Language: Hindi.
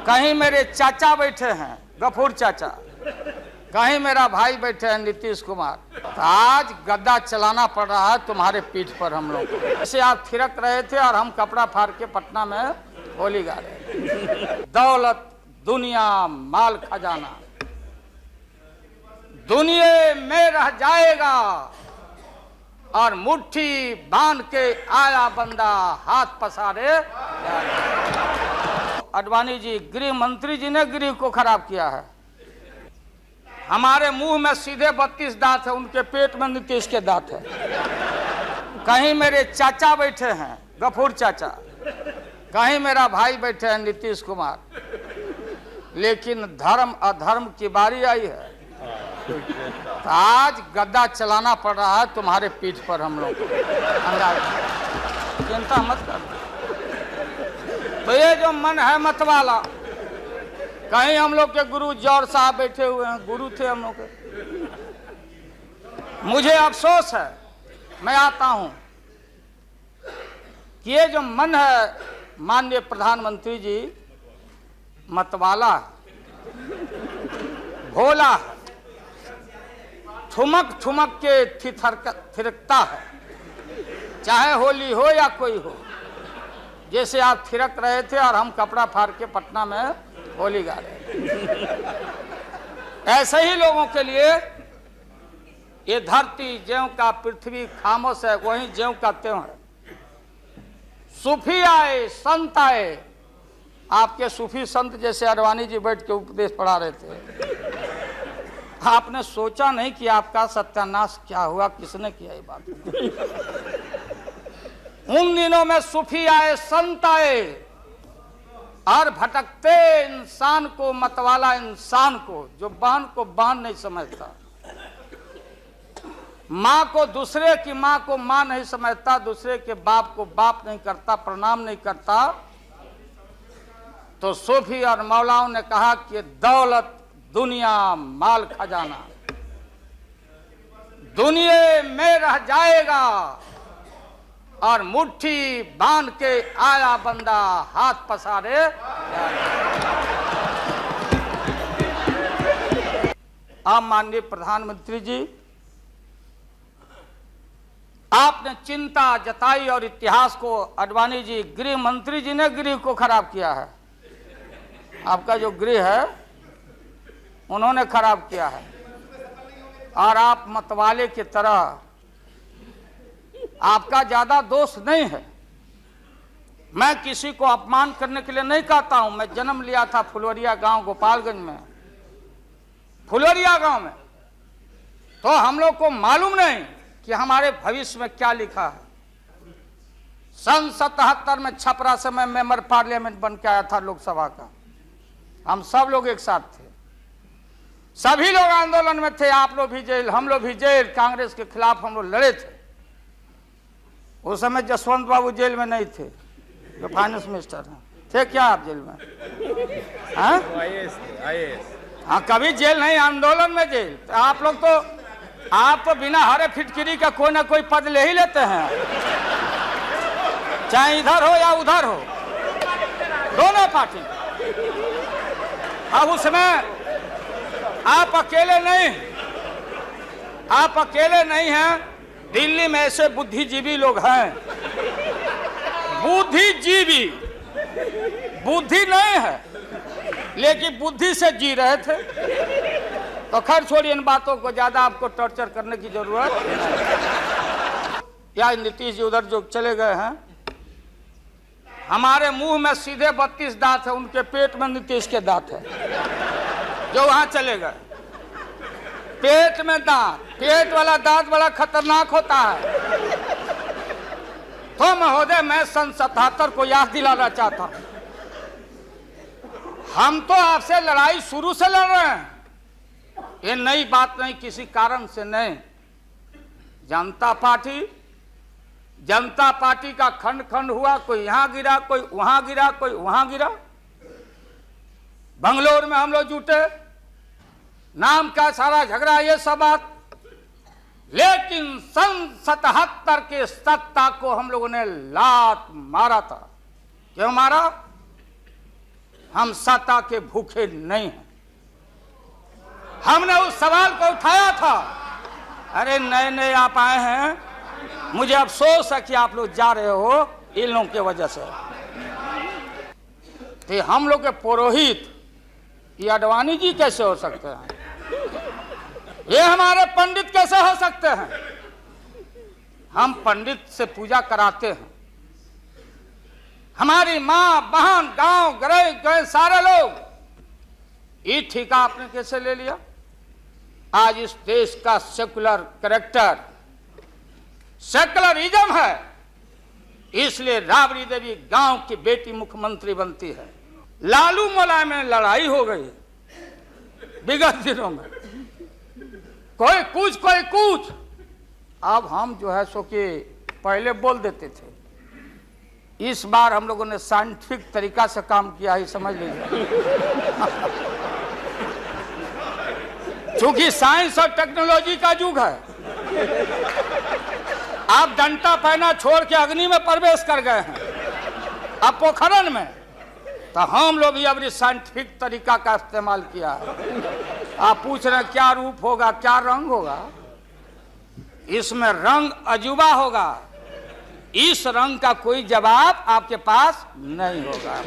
कहीं मेरे चाचा बैठे हैं गफूर चाचा, कहीं मेरा भाई बैठे हैं नीतीश कुमार। तो आज गद्दा चलाना पड़ रहा है तुम्हारे पीठ पर हम लोग। जैसे आप थिरक रहे थे और हम कपड़ा फाड़ के पटना में होली गा रहे। दौलत दुनिया माल खजाना दुनिया में रह जाएगा और मुट्ठी बांध के आया बंदा हाथ पसारे। आडवाणी जी गृह मंत्री जी ने गृह को खराब किया है। हमारे मुंह में सीधे 32 दांत है, उनके पेट में नीतीश के दांत है। कहीं मेरे चाचा बैठे हैं गफूर चाचा, कहीं मेरा भाई बैठे हैं नीतीश कुमार। लेकिन धर्म अधर्म की बारी आई है तो आज गद्दा चलाना पड़ रहा है तुम्हारे पीठ पर हम लोग। चिंता मत कर। तो ये जो मन है मत वाला, कहीं हम लोग के गुरु जौहर साहब बैठे हुए हैं, गुरु थे हम लोग के। मुझे अफसोस है, मैं आता हूं कि ये जो मन है माननीय प्रधानमंत्री जी मतवाला भोला है, ठुमक ठुमक के थिरकता है, चाहे होली हो या कोई हो। जैसे आप थिरक रहे थे और हम कपड़ा फाड़ के पटना में होली गा रहे। ऐसे ही लोगों के लिए ये धरती ज्यों का पृथ्वी खामोश है, वहीं ज्यों का त्यों है। सूफी आए संत आए, आपके सूफी संत जैसे आडवाणी जी बैठ के उपदेश पढ़ा रहे थे। आपने सोचा नहीं कि आपका सत्यानाश क्या हुआ, किसने किया ये बात। उन दिनों में सूफी आए संत आए और भटकते इंसान को, मतवाला इंसान को, जो बहन को बहन नहीं समझता, माँ को दूसरे की माँ को माँ नहीं समझता, दूसरे के बाप को बाप नहीं करता, प्रणाम नहीं करता। तो सूफी और मौलाओं ने कहा कि दौलत दुनिया माल खजाना दुनिया में रह जाएगा और मुट्ठी बांध के आया बंदा हाथ पसारे। आप माननीय प्रधानमंत्री जी, आपने चिंता जताई और इतिहास को, आडवाणी जी गृह मंत्री जी ने गृह को खराब किया है। आपका जो गृह है उन्होंने खराब किया है। और आप मतवाले की तरह, आपका ज्यादा दोष नहीं है। मैं किसी को अपमान करने के लिए नहीं कहता हूं। मैं जन्म लिया था फुलवरिया गांव गोपालगंज में, फुलवरिया गांव में। तो हम लोग को मालूम नहीं कि हमारे भविष्य में क्या लिखा है। सन 77 में छपरा से मैं मेंबर पार्लियामेंट बन के आया था लोकसभा का। हम सब लोग एक साथ थे, सभी लोग आंदोलन में थे। आप लोग भी जेल, हम लोग भी जेल। कांग्रेस के खिलाफ हम लोग लड़े थे। उस समय जसवंत बाबू जेल में नहीं थे, जो फाइनेंस मिनिस्टर हैं। थे क्या आप जेल में? हाँ, हाँ, कभी जेल नहीं, आंदोलन में जेल। तो आप लोग तो, आप तो बिना हरे फिटकिरी का कोई ना कोई पद ले ही लेते हैं, चाहे इधर हो या उधर हो, दोनों पार्टी। अब उसमें आप अकेले नहीं, आप अकेले नहीं हैं। दिल्ली में ऐसे बुद्धिजीवी लोग हैं, बुद्धिजीवी, बुद्धि नहीं है लेकिन बुद्धि से जी रहे थे। तो खैर छोड़िए इन बातों को, ज्यादा आपको टॉर्चर करने की जरूरत नहीं। या नीतीश जी उधर जो चले गए हैं, हमारे मुंह में सीधे 32 दांत है, उनके पेट में नीतीश के दांत है, जो वहां चले गए। पेट में दांत, पेट वाला दांत बड़ा खतरनाक होता है। तो महोदय, मैं सन 77 को याद दिलाना चाहता हूं, हम तो आपसे लड़ाई शुरू से लड़ रहे हैं। ये नई बात नहीं, किसी कारण से नहीं। जनता पार्टी का खंड खंड हुआ, कोई यहां गिरा, कोई वहां गिरा, कोई वहां गिरा। बंगलोर में हम लोग जुटे, नाम का सारा झगड़ा, ये सब बात। लेकिन सन 77 के सत्ता को हम लोगों ने लात मारा था। क्यों मारा? हम सत्ता के भूखे नहीं हैं। हमने उस सवाल को उठाया था। अरे नए नए आप आए हैं, मुझे अफसोस है कि आप लोग जा रहे हो इन लोगों की वजह से। तो हम लोग के पुरोहित ये अडवाणी जी कैसे हो सकते हैं? ये हमारे पंडित कैसे हो सकते हैं? हम पंडित से पूजा कराते हैं। हमारी माँ बहन गांव गए सारे लोग। ये ठेका आपने कैसे ले लिया? आज इस देश का सेकुलर कैरेक्टर सेकुलरिज्म है, इसलिए राबड़ी देवी गांव की बेटी मुख्यमंत्री बनती है। लालू मुलायम में लड़ाई हो गई विगत दिनों में, कोई कुछ। अब हम जो है सो कि पहले बोल देते थे, इस बार हम लोगों ने साइंटिफिक तरीका से काम किया है, समझ लीजिए। क्योंकि साइंस और टेक्नोलॉजी का युग है। आप डंटा पहना छोड़ के अग्नि में प्रवेश कर गए हैं, अब पोखरन में। तो हम लोग भी अब साइंटिफिक तरीका का इस्तेमाल किया है। आप पूछ रहे हैं क्या रूप होगा, क्या रंग होगा? इसमें रंग अजूबा होगा। इस रंग का कोई जवाब आपके पास नहीं होगा।